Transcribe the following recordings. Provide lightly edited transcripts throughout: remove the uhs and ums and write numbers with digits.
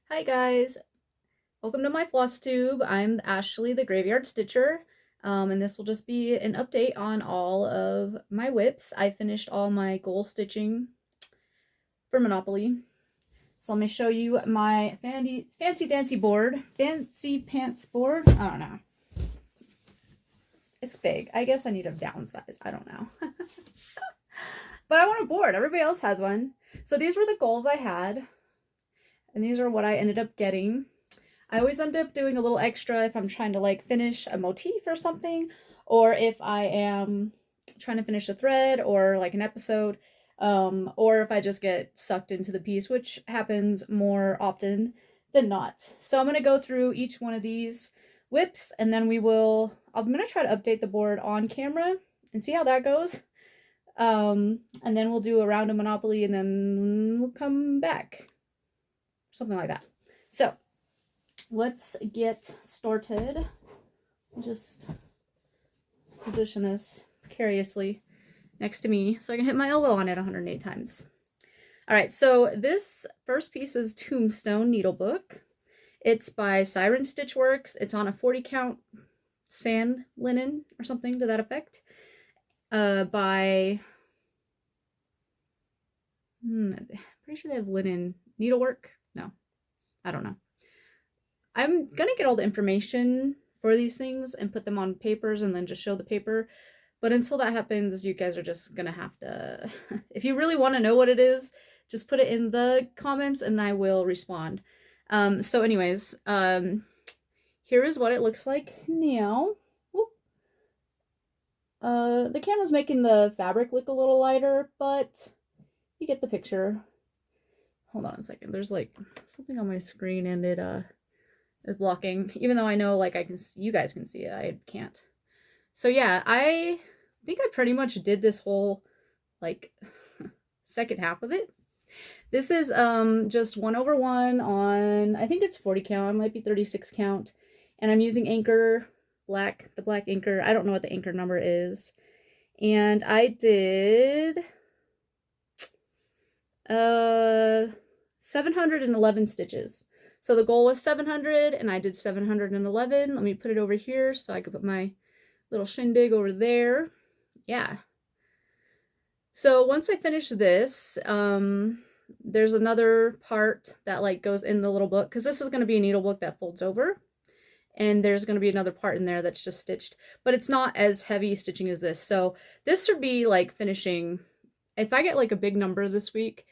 Hi guys, welcome to my Flosstube. I'm Ashley, the Graveyard Stitcher, and this will just be an update on all of my whips. I finished all my goal stitching for Monopoly. So let me show you my fancy dancy board, fancy pants board. I don't know. It's big. I guess I need a downsize. I don't know. But I want a board. Everybody else has one. So these were the goals I had, and these are what I ended up getting. I always end up doing a little extra if I'm trying to like finish a motif or something, or if I am trying to finish a thread or like an episode, or if I just get sucked into the piece, which happens more often than not. So I'm going to go through each one of these whips, and then I'm going to try to update the board on camera and see how that goes. And then we'll do a round of Monopoly, and then we'll come back. Something like that. So let's get started. Just position this precariously next to me so I can hit my elbow on it 108 times. All right, so this first piece is Tombstone Needlebook. It's by Siren Stitch Works. It's on a 40 count sand linen or something to that effect. Pretty sure they have linen needlework. No, I don't know. I'm gonna get all the information for these things and put them on papers and then just show the paper. But until that happens, you guys are just gonna have to, if you really want to know what it is, just put it in the comments and I will respond. So anyways, here is what it looks like now. The camera's making the fabric look a little lighter, but you get the picture. Hold on a second. There's like something on my screen and it is blocking, even though I know like you guys can see it, I can't. So yeah, I think I pretty much did this whole like second half of it. This is just 1/1 on, I think it's 40 count, it might be 36 count, and I'm using anchor black, the black anchor. I don't know what the anchor number is, and I did 711 stitches. So the goal was 700 and I did 711. Let me put it over here so I could put my little shindig over there. Yeah. So once I finish this, there's another part that like goes in the little book, because this is going to be a needle book that folds over. And there's going to be another part in there that's just stitched, but it's not as heavy stitching as this. So this should be like finishing. If I get like a big number this week,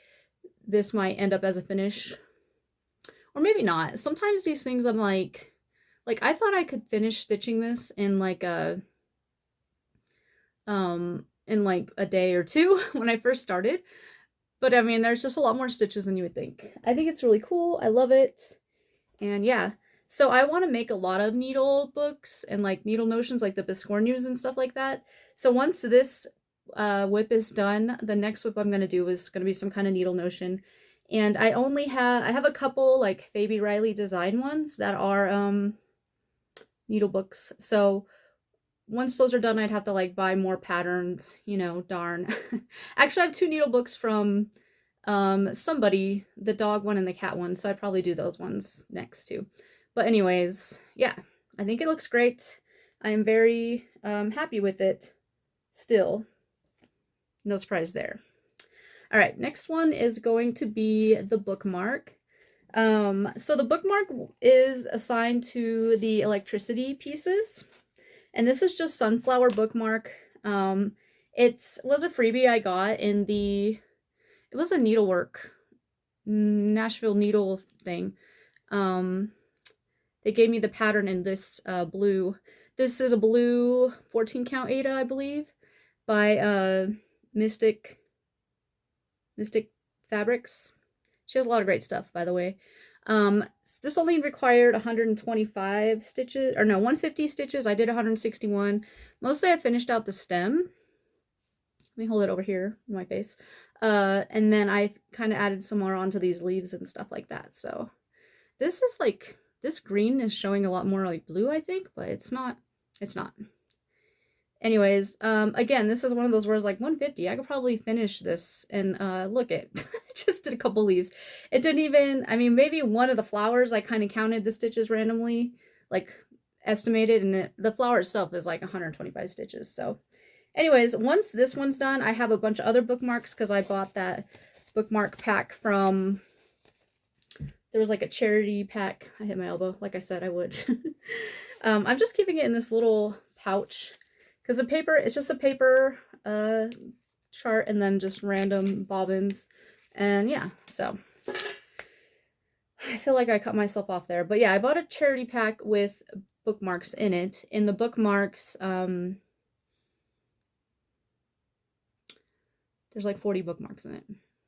this might end up as a finish. Or maybe not. Sometimes these things I'm like I thought I could finish stitching this in like a day or two when I first started. But I mean, there's just a lot more stitches than you would think. I think it's really cool. I love it. And yeah. So I want to make a lot of needle books and like needle notions, like the Biscornues and stuff like that. So once this whip is done, the next whip I'm going to do is going to be some kind of needle notion. And I have a couple like Phoebe Riley design ones that are needle books. So once those are done, I'd have to like buy more patterns, you know, darn. Actually, I have 2 needle books from somebody, the dog one and the cat one, so I'd probably do those ones next too. But anyways, yeah, I think it looks great. I am very happy with it still. No surprise there. All right, next one is going to be the bookmark. So the bookmark is assigned to the electricity pieces, and this is just sunflower bookmark. It was a freebie I got in it was a needlework, Nashville needle thing. They gave me the pattern in this blue. This is a blue 14 count Ada, I believe, by Mystic Fabrics. She has a lot of great stuff, by the way. This only required 125 stitches, or no, 150 stitches. I did 161. Mostly I finished out the stem. Let me hold it over here in my face. And then I kind of added some more onto these leaves and stuff like that. So this is like, this green is showing a lot more like blue, I think, but it's not. Anyways, again, this is one of those where it's like 150. I could probably finish this, and look it. Just did a couple leaves. It didn't even, I mean, maybe one of the flowers, I kind of counted the stitches randomly, like estimated, and the flower itself is like 125 stitches. So anyways, once this one's done, I have a bunch of other bookmarks because I bought that bookmark pack from, there was like a charity pack. I hit my elbow, like I said I would. I'm just keeping it in this little pouch because the paper, it's just a paper chart and then just random bobbins. And yeah, so I feel like I cut myself off there. But yeah, I bought a charity pack with bookmarks in it. In the bookmarks, there's like 40 bookmarks in it.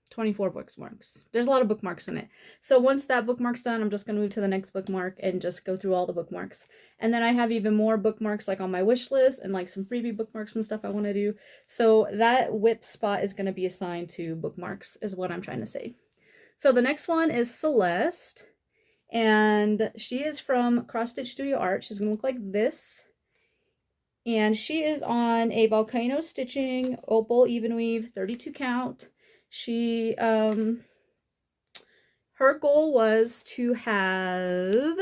24 bookmarks. There's a lot of bookmarks in it. So once that bookmark's done, I'm just going to move to the next bookmark and just go through all the bookmarks. And then I have even more bookmarks like on my wish list and like some freebie bookmarks and stuff I want to do. So that whip spot is going to be assigned to bookmarks is what I'm trying to say. So the next one is Celeste. And she is from Cross Stitch Studio Art. She's going to look like this. And she is on a volcano stitching opal even weave 32 count. She her goal was to have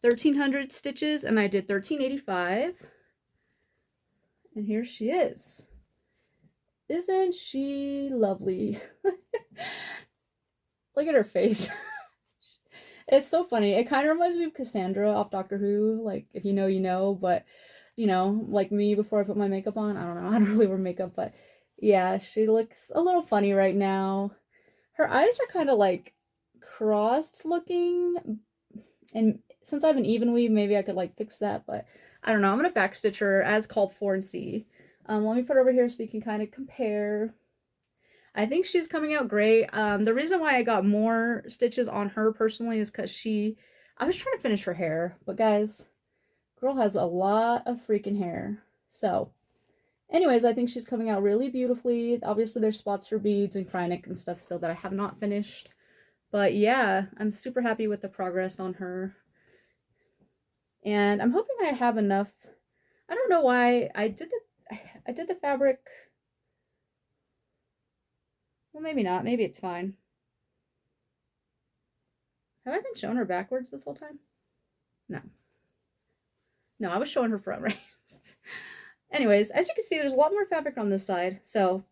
1,300 stitches, and I did 1,385. And here she is. Isn't she lovely? Look at her face. It's so funny. It kind of reminds me of Cassandra off Doctor Who. Like, if you know, you know. But, you know, like me before I put my makeup on. I don't know. I don't really wear makeup, but yeah, she looks a little funny right now. Her eyes are kind of like crossed looking. And since I have an even weave, maybe I could like fix that. But I don't know. I'm going to backstitch her as called for and see. Let me put her over here so you can kind of compare. I think she's coming out great. The reason why I got more stitches on her personally is because I was trying to finish her hair, but guys, girl has a lot of freaking hair. So, anyways, I think she's coming out really beautifully. Obviously, there's spots for beads and Kreinik and stuff still that I have not finished. But yeah, I'm super happy with the progress on her. And I'm hoping I have enough. I don't know why I did the fabric. Well, maybe not. Maybe it's fine. Have I been showing her backwards this whole time? No. No, I was showing her front, right? Anyways, as you can see, there's a lot more fabric on this side. So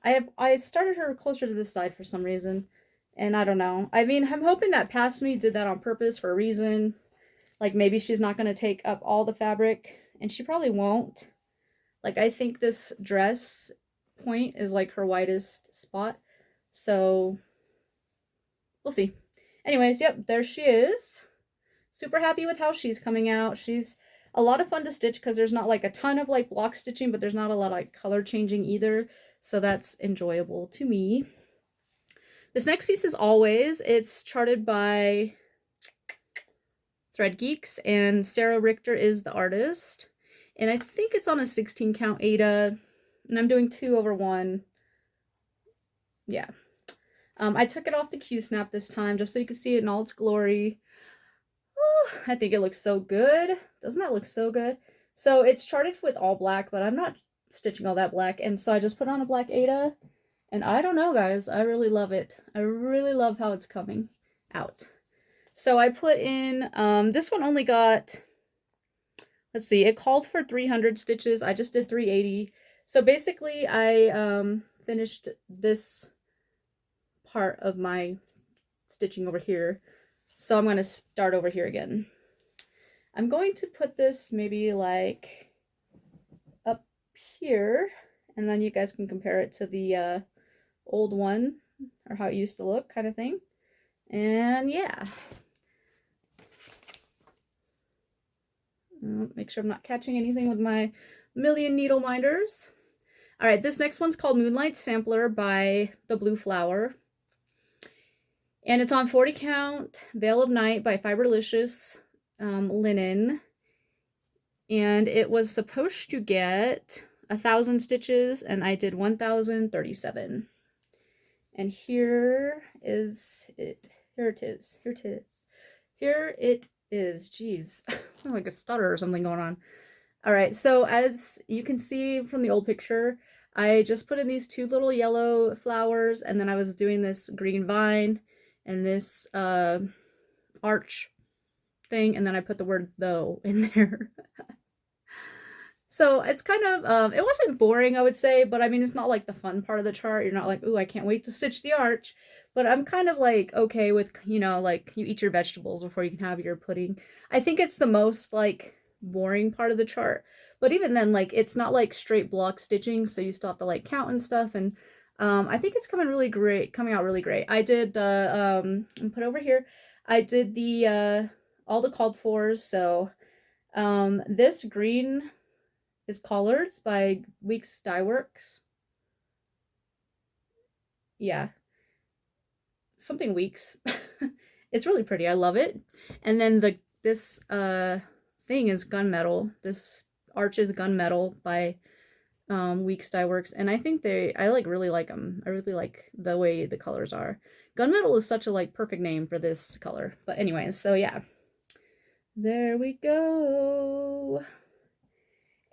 I started her closer to this side for some reason. And I don't know. I mean, I'm hoping that Past Me did that on purpose for a reason. Like, maybe she's not going to take up all the fabric. And she probably won't. Like, I think this dress point is like her widest spot. So we'll see. Anyways, yep, there she is. Super happy with how she's coming out. She's a lot of fun to stitch because there's not like a ton of like block stitching, but there's not a lot of like color changing either. So that's enjoyable to me. This next piece is Always. It's charted by Thread Geeks, and Sarah Richter is the artist. And I think it's on a 16 count Aida, and I'm doing 2/1. Yeah. I took it off the Q-snap this time just so you can see it in all its glory. Oh, I think it looks so good. Doesn't that look so good? So it's charted with all black, but I'm not stitching all that black, and so I just put on a black Aida, and I don't know, guys. I really love it. I really love how it's coming out. So I put in, this one only got, let's see, it called for 300 stitches. I just did 380. So basically I finished this part of my stitching over here. So I'm going to start over here again. I'm going to put this maybe like up here, and then you guys can compare it to the old one, or how it used to look, kind of thing. And yeah. Make sure I'm not catching anything with my million needle minders. All right, this next one's called Moonlight Sampler by The Blue Flower. And it's on 40 count Veil of Night by Fiberlicious linen. And it was supposed to get 1,000 stitches, and I did 1,037. And here is it. Here it is. Here it is. Jeez, like a stutter or something going on. All right, so as you can see from the old picture, I just put in these two little yellow flowers, and then I was doing this green vine and this arch thing, and then I put the word though in there. So it's kind of, it wasn't boring, I would say, but I mean, it's not like the fun part of the chart. You're not like, ooh, I can't wait to stitch the arch. But I'm kind of like okay with, you know, like you eat your vegetables before you can have your pudding. I think it's the most like boring part of the chart. But even then, like it's not like straight block stitching, so you still have to like count and stuff. And I think it's coming out really great. I did the put over here. I did the all the called fors. So this green is Collards by Weeks Dye Works. Yeah, something Weeks. It's really pretty. I love it. And then this thing is Gunmetal. This arch is Gunmetal by Weeks Dye Works, and I think I like really like them. I really like the way the colors are. Gunmetal is such a like perfect name for this color. But anyways, so yeah. There we go.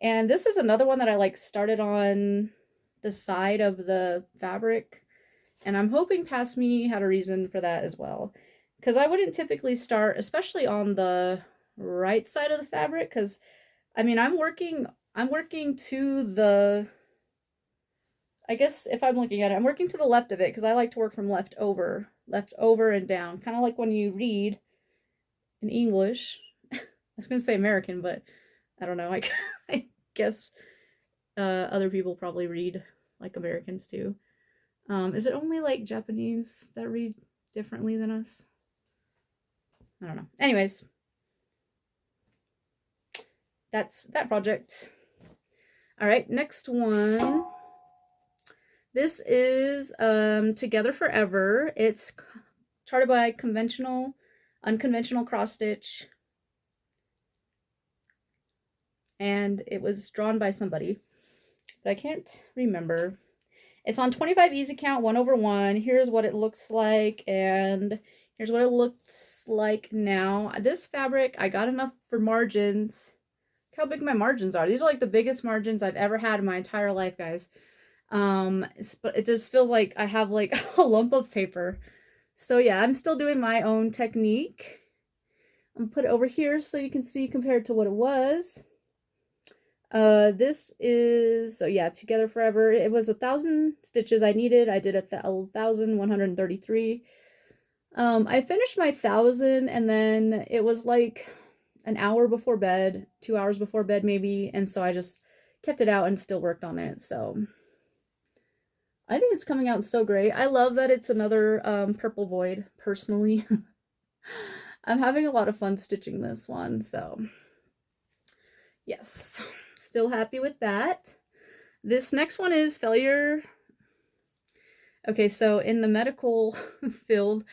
And this is another one that I like started on the side of the fabric. And I'm hoping Past Me had a reason for that as well. Because I wouldn't typically start, especially on the right side of the fabric, because I mean I'm working to the, I guess if I'm looking at it, I'm working to the left of it because I like to work from left over and down. Kind of like when you read in English. I was gonna say American, but I don't know. I guess other people probably read like Americans too. Is it only like Japanese that read differently than us? I don't know. Anyways, that's that project. All right, next one. This is Together Forever. It's charted by unconventional cross stitch, and it was drawn by somebody, but I can't remember. It's on 25 easy count, 1/1. Here's what it looks like, and here's what it looks like now. This fabric, I got enough for margins. Look how big my margins are. These are like the biggest margins I've ever had in my entire life, guys. But it just feels like I have like a lump of paper. So yeah, I'm still doing my own technique. I'm gonna put it over here so you can see compared to what it was. This is, so yeah, Together Forever. It was 1,000 stitches I needed. I did 1,133. I finished my 1,000 and then it was like an hour before bed, 2 hours before bed maybe, and so I just kept it out and still worked on it. So I think it's coming out so great. I love that it's another Purple Void, personally. I'm having a lot of fun stitching this one, so yes, still happy with that. This next one is Failure. Okay, so in the medical field,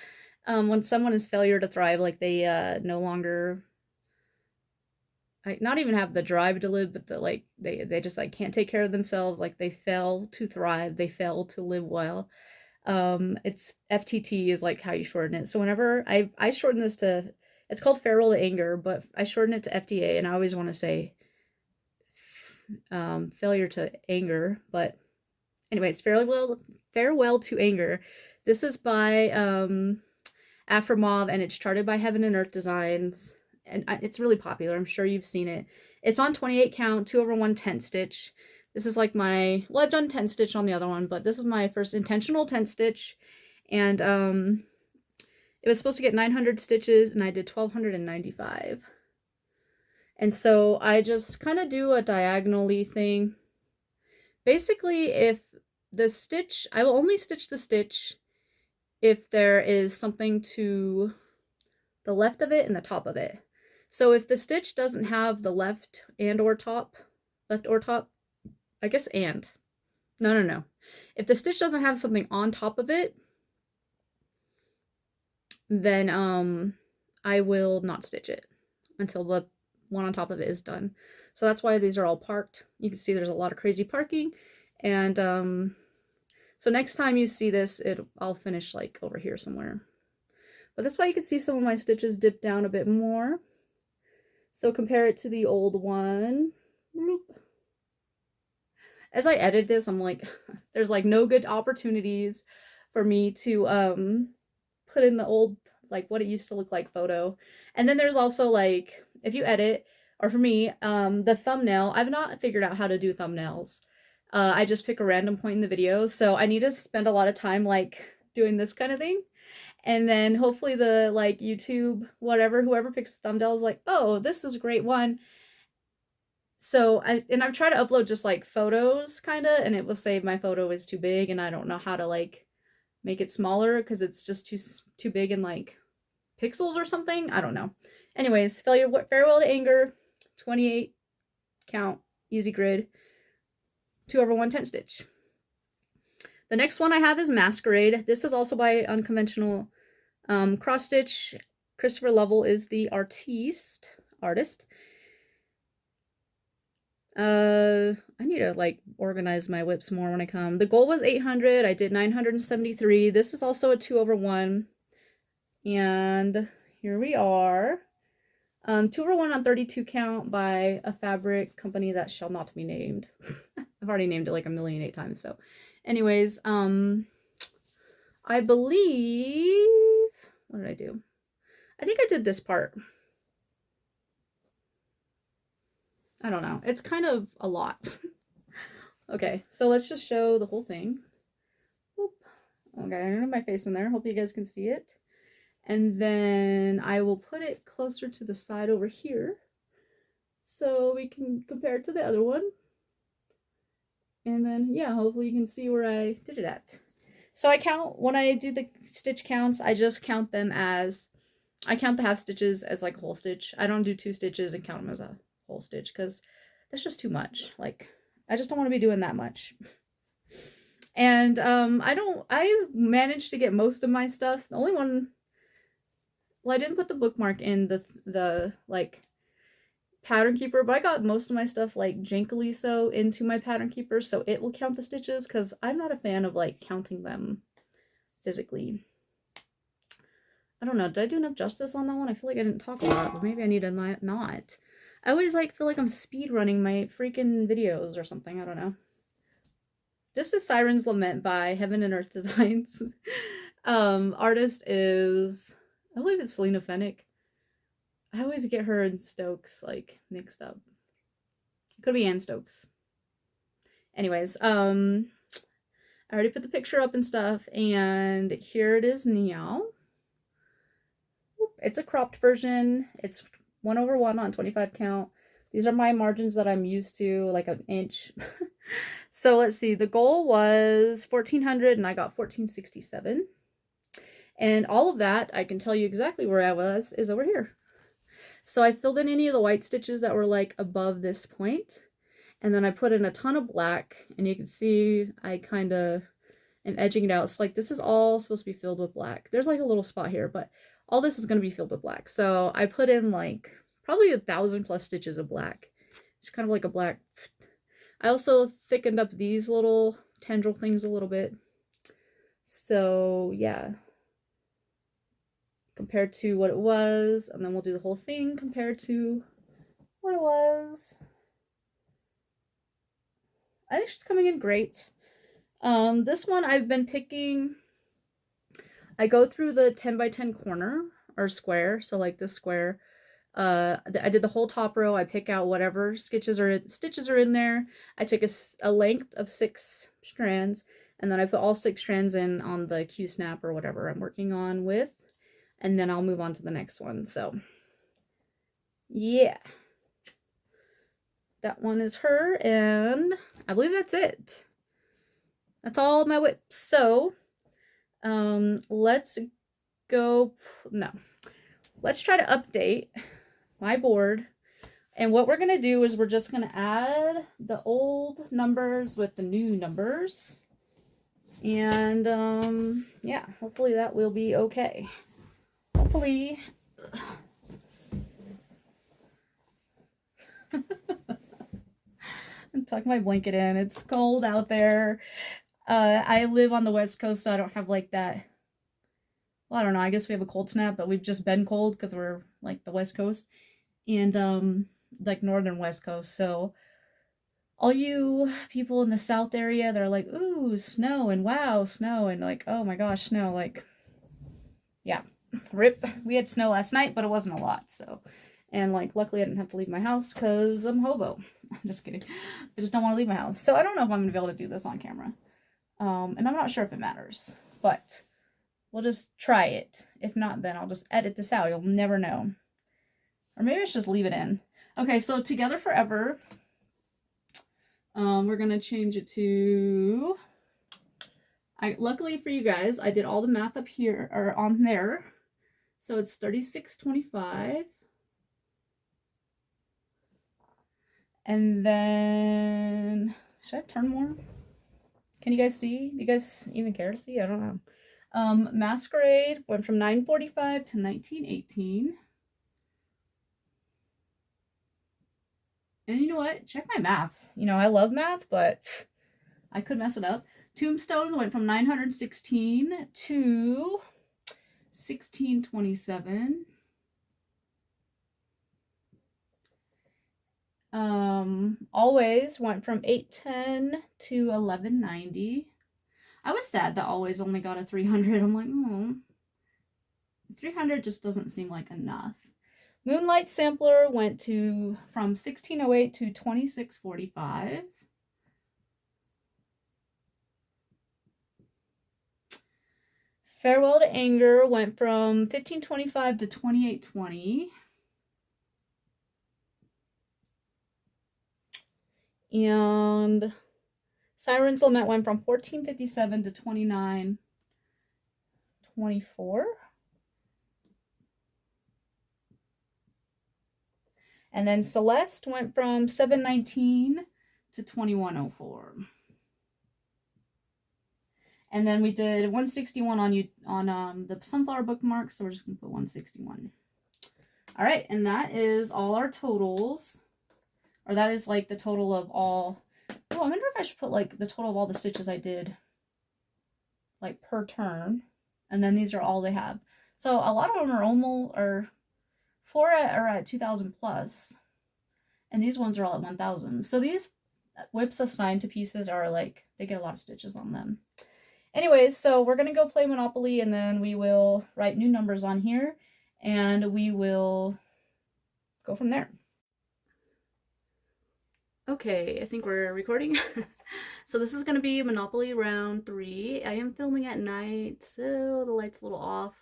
when someone is failure to thrive, like they no longer, like not even have the drive to live, but they just like can't take care of themselves, like they fail to thrive, they fail to live well. It's FTT is like how you shorten it. So whenever I shorten this to, it's called Farewell to Anger, but I shorten it to FTA, and I always want to say Failure to Anger. But anyways, Farewell to Anger. This is by Afromov, and it's charted by Heaven and Earth Designs, and it's really popular. I'm sure you've seen it. It's on 28 count, 2/1 tent stitch. This is like my, well, I've done tent stitch on the other one, but this is my first intentional tent stitch, and it was supposed to get 900 stitches, and I did 1,295. And so I just kind of do a diagonally thing. Basically, if the stitch, I will only stitch the stitch if there is something to the left of it and the top of it. So if the stitch doesn't have the left or top, I guess no. If the stitch doesn't have something on top of it, then I will not stitch it until the one on top of it is done. So that's why these are all parked. You can see there's a lot of crazy parking, and so next time you see this, I'll finish like over here somewhere. But that's why you can see some of my stitches dip down a bit more. So compare it to the old one. Bloop. As I edit this, I'm like, there's like no good opportunities for me to put in the old, like what it used to look like photo. And then there's also like, if you edit, or for me, the thumbnail, I've not figured out how to do thumbnails. I just pick a random point in the video, so I need to spend a lot of time like doing this kind of thing. And then hopefully the like YouTube, whatever, whoever picks the thumbnail is like, oh, this is a great one. So I've tried to upload just like photos kind of, and it will say my photo is too big and I don't know how to like make it smaller because it's just too big in like pixels or something. I don't know. Anyways, farewell to anger, 28 count, easy grid, 2/110 stitch. The next one I have is Masquerade. This is also by Unconventional Cross Stitch. Christopher Lovell is the artist. I need to like organize my whips more when I come. The goal was 800. I did 973. This is also a 2/1. And here we are. 2/1 on 32 count by a fabric company that shall not be named. I've already named it like 1,000,008 times, so. Anyways, I believe, what did I do? I think I did this part. I don't know. It's kind of a lot. Okay, so let's just show the whole thing. Oop. Okay, I don't have my face in there. Hope you guys can see it. And then I will put it closer to the side over here so we can compare it to the other one. And then, yeah, hopefully you can see where I did it at. So I count, when I do the stitch counts, I just count them as, I count the half stitches as like a whole stitch. I don't do 2 stitches and count them as a whole stitch because that's just too much. Like, I just don't want to be doing that much. And I managed to get most of my stuff. The only one, well, I didn't put the bookmark in the like pattern keeper, but I got most of my stuff like jankily so into my pattern keeper, so it will count the stitches because I'm not a fan of like counting them physically. I don't know, did I do enough justice on that one? I feel like I didn't talk a lot, but maybe I need to not. I always like feel like I'm speed running my freaking videos or something. I don't know. This is Siren's Lament by Heaven and Earth Designs. Artist is, I believe it's Selena Fennick. I always get her and Stokes like mixed up. It could be Ann Stokes. Anyways, I already put the picture up and stuff, and here it is now. It's a cropped version. It's 1/1 on 25 count. These are my margins that I'm used to, like an inch. So let's see, the goal was 1,400 and I got 1,467. And all of that, I can tell you exactly where I was, is over here. So I filled in any of the white stitches that were like above this point. And then I put in a ton of black, and you can see I kind of am edging it out. It's like this is all supposed to be filled with black. There's like a little spot here, but all this is going to be filled with black. So I put in like probably 1,000+ stitches of black. It's kind of like a black. I also thickened up these little tendril things a little bit. So yeah, compared to what it was, and then we'll do the whole thing compared to what it was. I think she's coming in great. This one I've been picking, I go through the 10x10 corner or square, so like this square. I did the whole top row. I pick out whatever stitches are in there. I took a length of 6 strands, and then I put all 6 strands in on the Q snap or whatever I'm working on with, and then I'll move on to the next one. So yeah, that one is her, and I believe that's it. That's all my whips. So let's go. No, let's try to update my board. And what we're going to do is we're just going to add the old numbers with the new numbers. And yeah, hopefully that will be okay. Hopefully. I'm tucking my blanket in. It's cold out there. I live on the West Coast, so I don't have like that. Well, I don't know. I guess we have a cold snap, but we've just been cold because we're like the West Coast and like northern West Coast. So all you people in the South area, they're like, ooh, snow, and wow, snow, and like, oh my gosh, snow, like, yeah, rip. We had snow last night, but it wasn't a lot, so. And like, luckily I didn't have to leave my house because I'm hobo. I'm just kidding. I just don't want to leave my house. So I don't know if I'm going to be able to do this on camera. And I'm not sure if it matters, but we'll just try it. If not, then I'll just edit this out. You'll never know. Or maybe I should just leave it in. Okay, so Together Forever. We're going to change it to... luckily for you guys, I did all the math up here, or on there. So it's 36.25. And then, should I turn more? Can you guys see? Do you guys even care to see? I don't know. Masquerade went from 9:45 to 19:18. And you know what? Check my math. You know, I love math, but I could mess it up. Tombstones went from 916 to 1627. Always went from 810 to 1190. I was sad that Always only got a 300. I'm like, oh, 300 just doesn't seem like enough. Moonlight Sampler went from 1608 to 2645. Farewell to Anger went from 1525 to 2820. And Siren's Lament went from 1457 to 2924. And then Celeste went from 719 to 2104. And then we did 161 on the Sunflower bookmark, so we're just going to put 161. All right, and that is all our totals. Or that is like the total of all... Oh, I wonder if I should put like the total of all the stitches I did like per turn. And then these are all they have. So a lot of them are almost, or 4 are at 2,000 plus. And these ones are all at 1,000. So these whips assigned to pieces are like, they get a lot of stitches on them. Anyways, so we're going to go play Monopoly, and then we will write new numbers on here, and we will go from there. Okay, I think we're recording. So this is going to be Monopoly round 3. I am filming at night, so the light's a little off.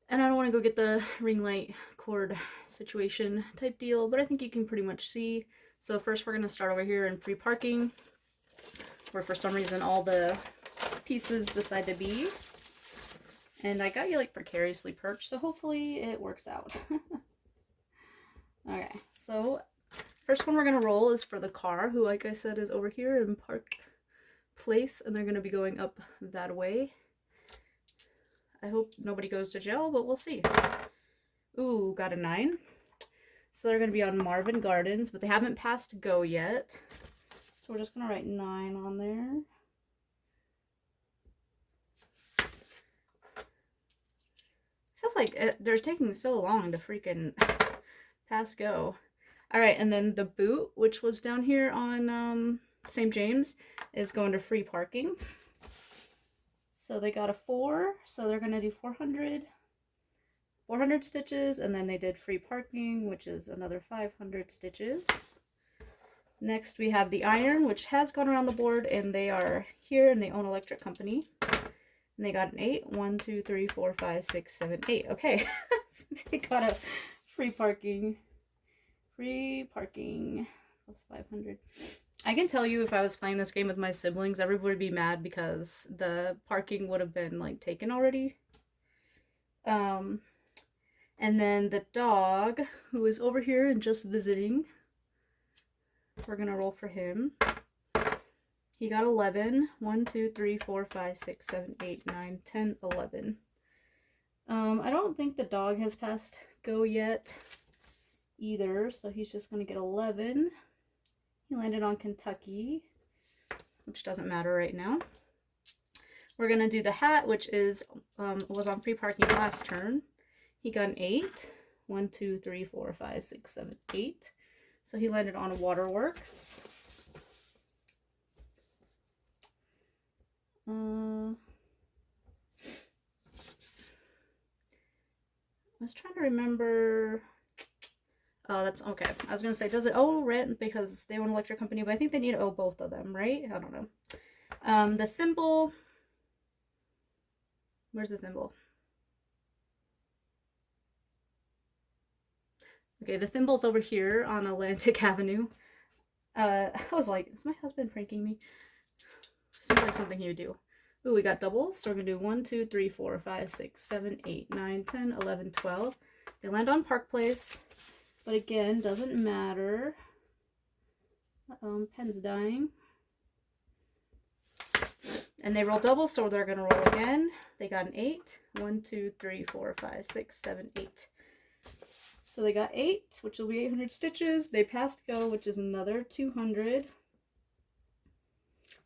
And I don't want to go get the ring light cord situation type deal, but I think you can pretty much see. So first we're going to start over here in free parking, where for some reason all the pieces decide to be. And I got you like precariously perched, so hopefully it works out. Okay, so first one we're going to roll is for the car, who like I said is over here in Park Place, and they're going to be going up that way. I hope nobody goes to jail, but we'll see. Ooh, got a 9. So they're going to be on Marvin Gardens, but they haven't passed go yet. So we're just going to write 9 on there. Feels like they're taking so long to freaking pass go. Alright, and then the boot, which was down here on St. James, is going to free parking. So they got a 4, so they're going to do 400 stitches, and then they did free parking, which is another 500 stitches. Next we have the iron, which has gone around the board, and they are here, and they own Electric Company. And they got an 8. 1, 2, 3, 4, 5, 6, 7, 8. Okay. They got a free parking. Free parking plus 500. I can tell you if I was playing this game with my siblings, everybody would be mad because the parking would have been like taken already. And then the dog, who is over here and just visiting, we're gonna roll for him. He got 11. 1, 2, 3, 4, 5, 6, 7, 8, 9, 10, 11. I don't think the dog has passed go yet either, so he's just going to get 11. He landed on Kentucky, which doesn't matter right now. We're going to do the hat, which is was on free parking last turn. He got an 8. 1, 2, 3, 4, 5, 6, 7, 8. So he landed on a waterworks. I was trying to remember. Oh, that's okay. I was gonna say, does it owe rent because they own an electric company? But I think they need to owe both of them, right? I don't know. The thimble. Where's the thimble? Okay, the thimble's over here on Atlantic Avenue. I was like, is my husband pranking me? Seems like something he would do. Ooh, we got doubles. So we're going to do 1, 2, 3, 4, 5, 6, 7, 8, 9, 10, 11, 12. They land on Park Place. But again, doesn't matter. Pen's dying. And they roll doubles, so they're going to roll again. They got an 8. 1, 2, 3, 4, 5, 6, 7, 8. So they got 8, which will be 800 stitches. They passed go, which is another 200.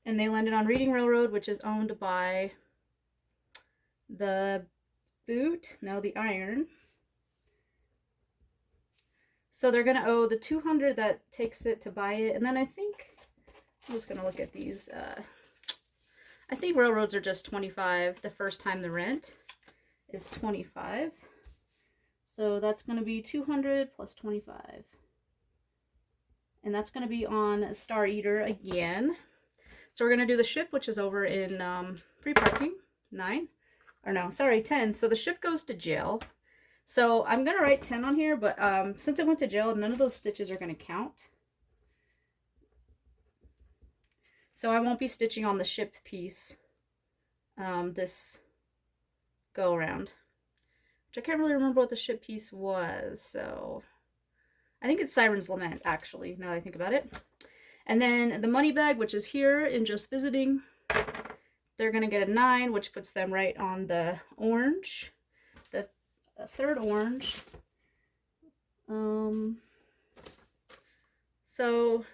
And they landed on Reading Railroad, which is owned by the boot, no, the iron. So they're going to owe the 200 that takes it to buy it. And then I think, I'm just going to look at these. I think railroads are just 25 the first time the rent is 25. So that's going to be 200 plus 25. And that's going to be on Star Eater again. So we're going to do the ship, which is over in free parking, 9. Or no, sorry, 10. So the ship goes to jail. So I'm going to write 10 on here, but since it went to jail, none of those stitches are going to count. So I won't be stitching on the ship piece this go around. Which I can't really remember what the ship piece was, so I think it's Siren's Lament, actually, now that I think about it. And then the money bag, which is here in Just Visiting, they're going to get a 9, which puts them right on the orange, the third orange. So,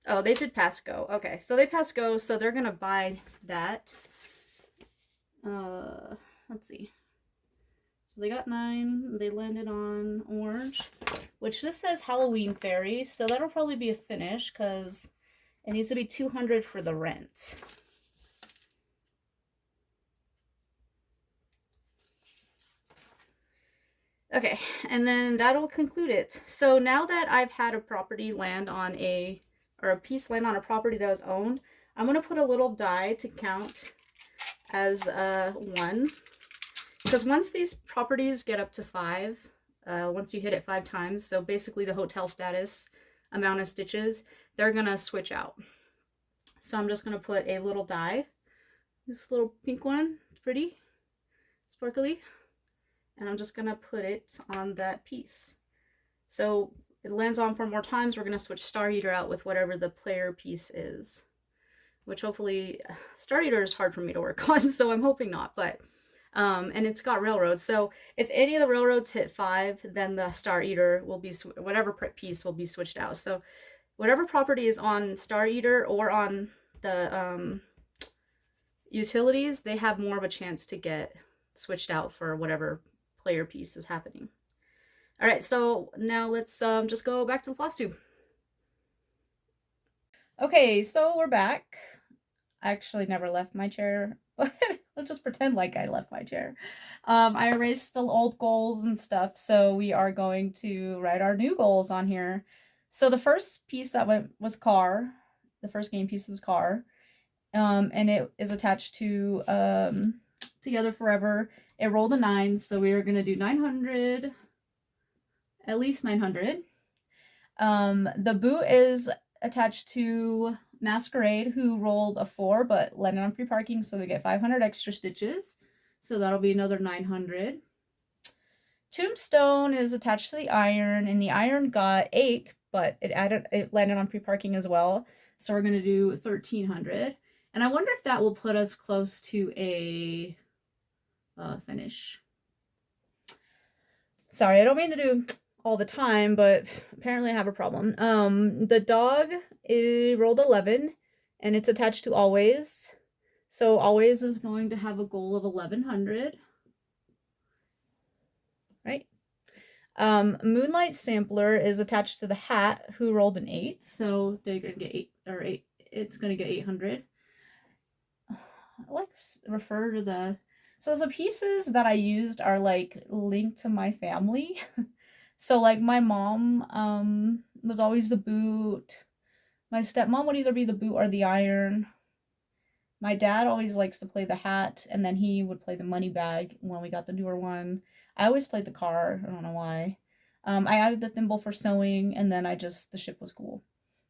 oh, they did pass go. Okay, so they pass go, so they're going to buy that. Let's see. So they got 9. They landed on orange, which this says Halloween Fairy, so that'll probably be a finish because it needs to be 200 for the rent. Okay, and then that'll conclude it. So now that I've had a property land on a piece land on a property that was owned, I'm going to put a little die to count as 1. Because once these properties get up to 5, once you hit it 5 times, so basically the hotel status amount of stitches, they're going to switch out. So I'm just going to put a little die. This little pink one, it's pretty, sparkly. And I'm just going to put it on that piece. So it lands on 4 more times. We're going to switch Star Eater out with whatever the player piece is. Which hopefully, Star Eater is hard for me to work on, so I'm hoping not, but... and it's got railroads, so if any of the railroads hit 5, then the Star Eater will be, whatever piece will be switched out. So whatever property is on Star Eater or on the utilities, they have more of a chance to get switched out for whatever player piece is happening. All right, so now let's just go back to the Flosstube. Okay, so we're back. I actually never left my chair, but I'll just pretend like I left my chair. I erased the old goals and stuff, so we are going to write our new goals on here. So the first piece that went was car. The first game piece was car. And it is attached to Together Forever. It rolled a 9, so we are going to do 900, at least 900. The boot is attached to Masquerade, who rolled a 4 but landed on free parking, so they get 500 extra stitches, so that'll be another 900. Tombstone is attached to the iron, and the iron got 8, but it landed on free parking as well, so we're going to do 1300. And I wonder if that will put us close to a finish. Sorry, I don't mean to do all the time, but apparently I have a problem. The dog rolled 11, and it's attached to Always. So Always is going to have a goal of 1100. Right? Moonlight Sampler is attached to the hat who rolled an 8, so they're gonna get 8 or 8. It's gonna get 800. I like refer to the so the pieces that I used are like linked to my family. So like my mom was always the boot. My stepmom would either be the boot or the iron. My dad always likes to play the hat, and then he would play the money bag when we got the newer one. I always played the car. I don't know why. I added the thimble for sewing, and then the ship was cool.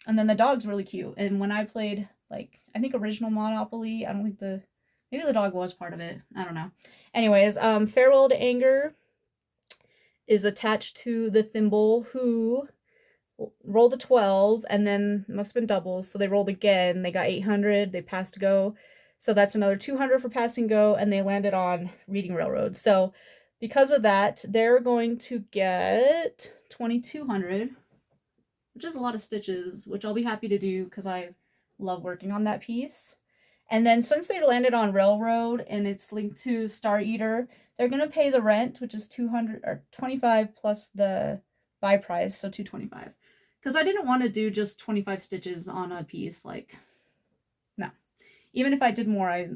And then the dog's really cute. And when I played, like, I think original Monopoly, I don't think maybe the dog was part of it. I don't know. Anyways, Farewell to Anger is attached to the thimble who rolled a 12 and then must have been doubles, so they rolled again. They got 800. They passed go, so that's another 200 for passing go, and they landed on Reading Railroad. So because of that, they're going to get 2200, which is a lot of stitches, which I'll be happy to do because I love working on that piece. And then since they landed on Railroad and it's linked to Star Eater, they're going to pay the rent, which is 200 or 25 plus the buy price, so 225. Because I didn't want to do just 25 stitches on a piece, like, no. Even if I did more, I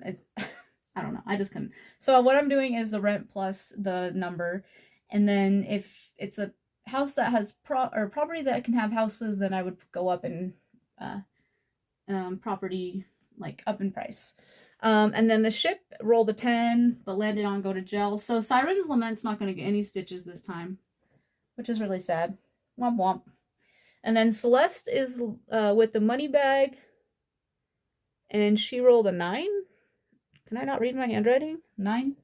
don't know, I just couldn't. So what I'm doing is the rent plus the number, and then if it's a house that has property that can have houses, then I would go up in property, like, up in price. And then the ship rolled a 10, but landed on Go to Gel. So Siren's Lament's not going to get any stitches this time, which is really sad. Womp womp. And then Celeste is with the money bag, and she rolled a 9. Can I not read my handwriting? 9.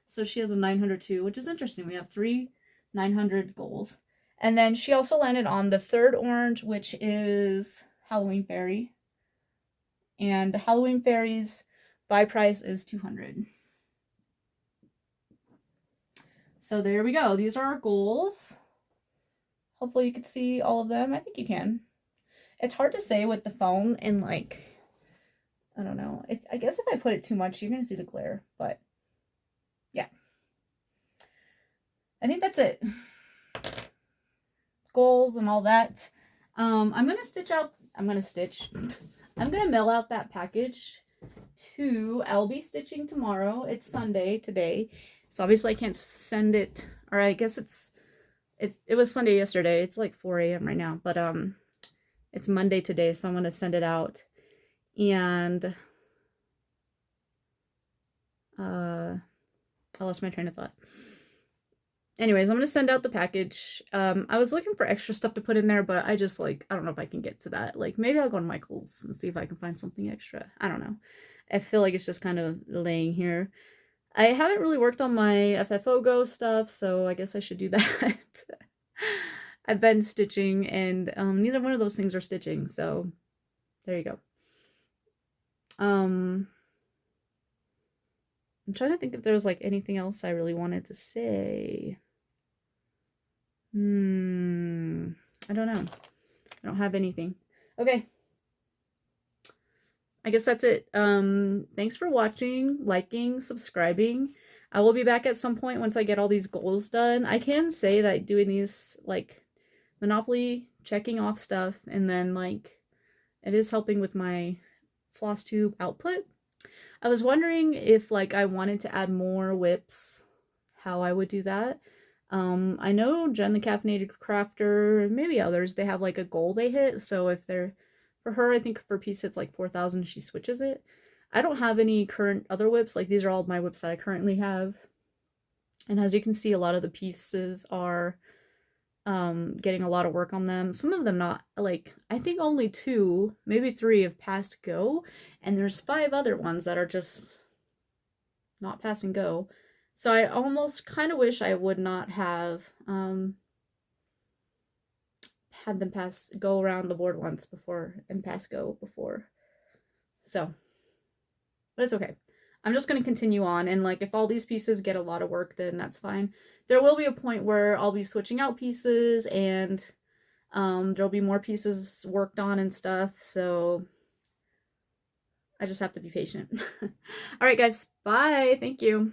So she has a 900 too, which is interesting. We have 3 900 goals. And then she also landed on the third orange, which is Halloween Fairy. And the Halloween Fairy's buy price is 200. So there we go. These are our goals. Hopefully you can see all of them. I think you can. It's hard to say with the phone and, like, I don't know. I guess if I put it too much, you're going to see the glare. But, yeah. I think that's it. Goals and all that. I'm going to mail out that package to, I'll be stitching tomorrow. It's Sunday today. So obviously I can't send it, or I guess it was Sunday yesterday. It's like 4 a.m. right now, but it's Monday today, so I'm going to send it out. And I lost my train of thought. Anyways, I'm going to send out the package. I was looking for extra stuff to put in there, but I just, like, I don't know if I can get to that. Like, maybe I'll go to Michael's and see if I can find something extra. I don't know. I feel like it's just kind of laying here. I haven't really worked on my FFO Go stuff, so I guess I should do that. I've been stitching, and neither one of those things are stitching, so there you go. I'm trying to think if there was, like, anything else I really wanted to say. I don't know. I don't have anything. Okay. I guess that's it. Thanks for watching, liking, subscribing. I will be back at some point once I get all these goals done. I can say that doing these, like, Monopoly, checking off stuff, and then, like, it is helping with my Flosstube output. I was wondering if, like, I wanted to add more whips, how I would do that. I know Jen the Caffeinated Crafter, and maybe others, they have, like, a goal they hit, so if they're, for her, I think for piece it's like 4,000, she switches it. I don't have any current other whips, like, these are all my whips that I currently have. And as you can see, a lot of the pieces are getting a lot of work on them. Some of them not, like, I think only 2, maybe 3 have passed go, and there's 5 other ones that are just not pass and go. So I almost kind of wish I would not have had them go around the board once before and pass go before. So, but it's okay. I'm just going to continue on, and, like, if all these pieces get a lot of work, then that's fine. There will be a point where I'll be switching out pieces, and there'll be more pieces worked on and stuff, so I just have to be patient. All right, guys. Bye. Thank you.